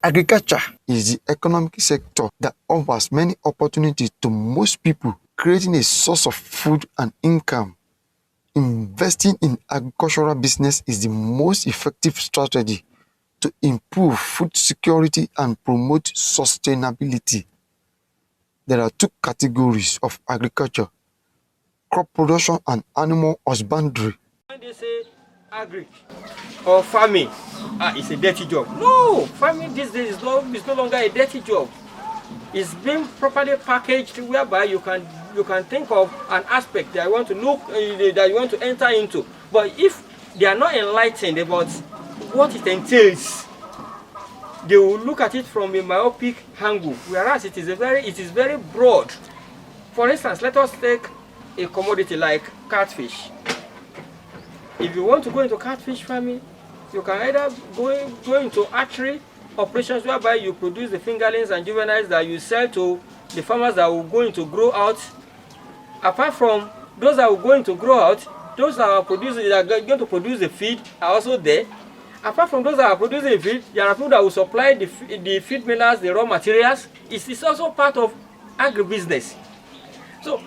Agriculture is the economic sector that offers many opportunities to most people, creating a source of food and income. Investing in agricultural business is the most effective strategy to improve food security and promote sustainability. There are two categories of agriculture: crop production and animal husbandry. When they say agri or farming, it's a dirty job. No, farming these days is no longer a dirty job. It's being properly packaged, whereby you can think of an aspect that you want to look that you want to enter into. But if they are not enlightened about what it entails, they will look at it from a myopic angle, whereas it is very broad. For instance, let us take a commodity like catfish. If you want to go into catfish farming, you can either go into hatchery operations, whereby you produce the fingerlings and juveniles that you sell to the farmers that will go into grow out. Apart from those that will go into grow out, those that are going to produce the feed are also there. Apart from those that are producing the feed, there are people that will supply the feed millers, the raw materials. It's also part of agribusiness. So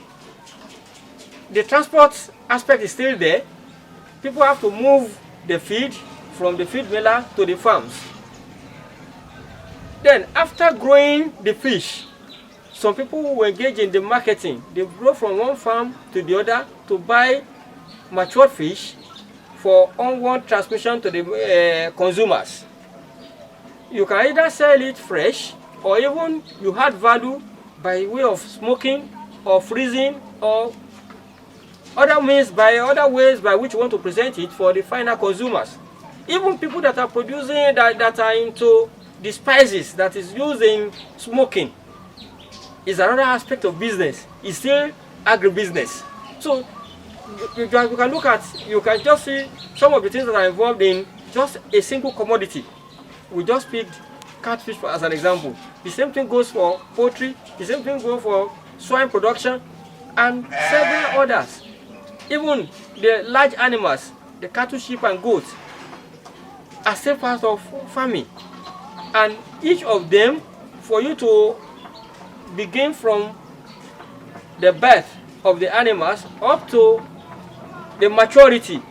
the transport aspect is still there. People have to move the feed from the feed miller to the farms. Then after growing the fish, some people will engage in the marketing. They go from one farm to the other to buy matured fish for onward transmission to the consumers. You can either sell it fresh, or even you add value by way of smoking or freezing or other ways by which you want to present it for the final consumers. Even people that are producing that are into the spices that is used in smoking is another aspect of business. It's still agribusiness. So you can just see some of the things that are involved in just a single commodity. We just picked catfish as an example. The same thing goes for poultry, the same thing goes for swine production, and several others. Even the large animals, the cattle, sheep, and goats, are still part of farming. And each of them, for you to begin from the birth of the animals up to the maturity,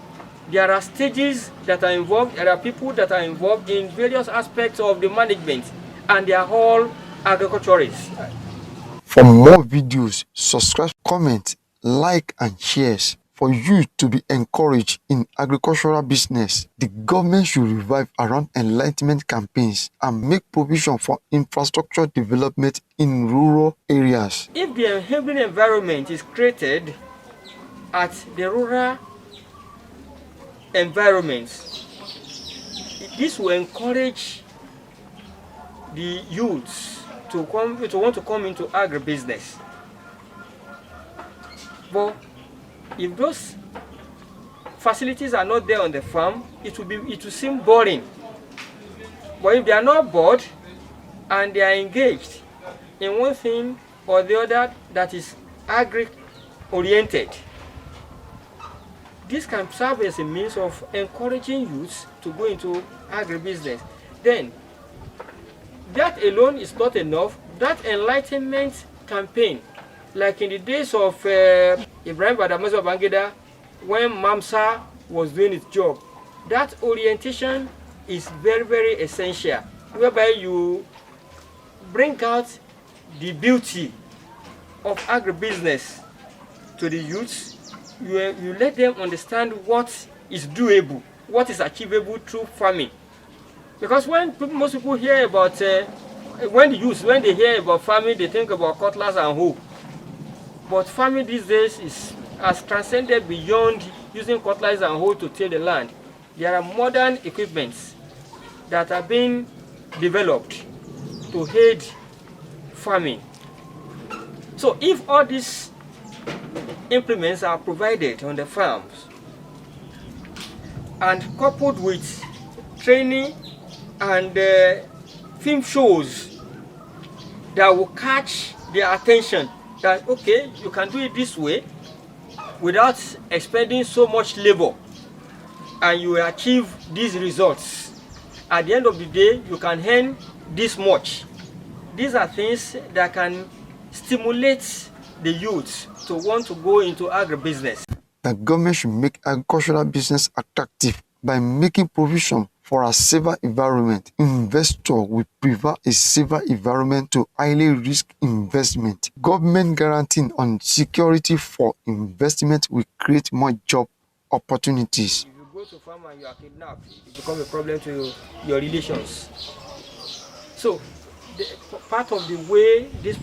there are stages that are involved. There are people that are involved in various aspects of the management, and they are all agriculturists. For more videos, subscribe, comment, like, and shares. For you to be encouraged in agricultural business, the government should revive around enlightenment campaigns and make provision for infrastructure development in rural areas. If the enabling environment is created at the rural environments, this will encourage the youths to want to come into agribusiness. But if those facilities are not there on the farm, it will seem boring. But if they are not bored and they are engaged in one thing or the other that is agri-oriented, this can serve as a means of encouraging youths to go into agribusiness. Then, that alone is not enough. That enlightenment campaign, like in the days of Ibrahim Badamasu Babangida, when MAMSA was doing its job, that orientation is very, very essential, whereby you bring out the beauty of agribusiness to the youths. You let them understand what is doable, what is achievable through farming. Because when most people hear about, when they hear about farming, they think about cutlass and hoe. But farming these days has transcended beyond using cutlass and hoe to till the land. There are modern equipments that are being developed to aid farming. So if all these implements are provided on the farms and coupled with training and film shows that will catch their attention, that okay, you can do it this way without expending so much labor, and you will achieve these results. At the end of the day, you can earn this much. These are things that can stimulate the youth to want to go into agribusiness. The government should make agricultural business attractive by making provision for a safer environment. Investor will prefer a safer environment to highly risk investment. Government guaranteeing on security for investment will create more job opportunities. If you go to farm and you are kidnapped, it becomes a problem to your relations. So, part of the way this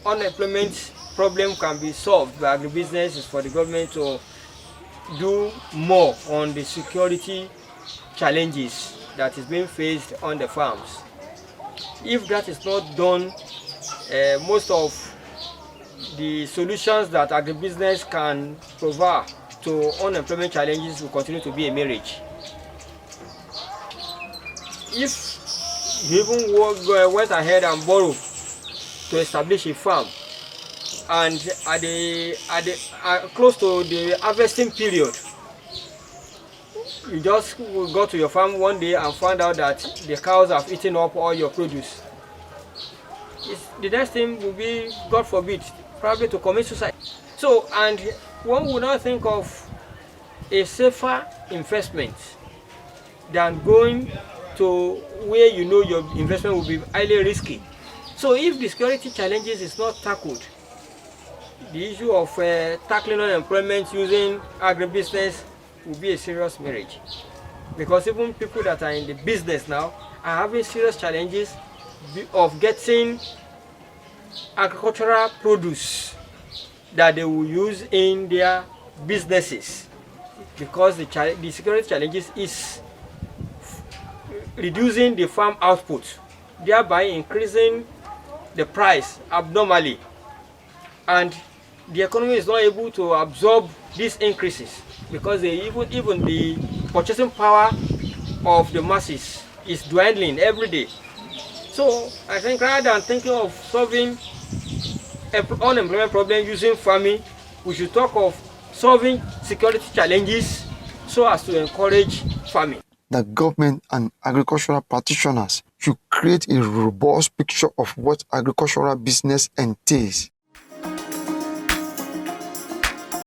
unemployment problem can be solved by agribusiness is for the government to do more on the security challenges that is being faced on the farms. If that is not done, most of the solutions that agribusiness can provide to unemployment challenges will continue to be a mirage. If you even went ahead and borrowed to establish a farm, and close to the harvesting period, you just go to your farm one day and find out that the cows have eaten up all your produce. The next thing will be, God forbid, probably to commit suicide. So, and one would not think of a safer investment than going to where you know your investment will be highly risky. So if the security challenges is not tackled, the issue of tackling unemployment using agribusiness will be a serious mirage. Because even people that are in the business now are having serious challenges of getting agricultural produce that they will use in their businesses, because the security challenges is reducing the farm output, thereby increasing the price abnormally, and the economy is not able to absorb these increases because even the purchasing power of the masses is dwindling every day. So I think rather than thinking of solving unemployment problem using farming, we should talk of solving security challenges so as to encourage farming. The government and agricultural practitioners should create a robust picture of what agricultural business entails.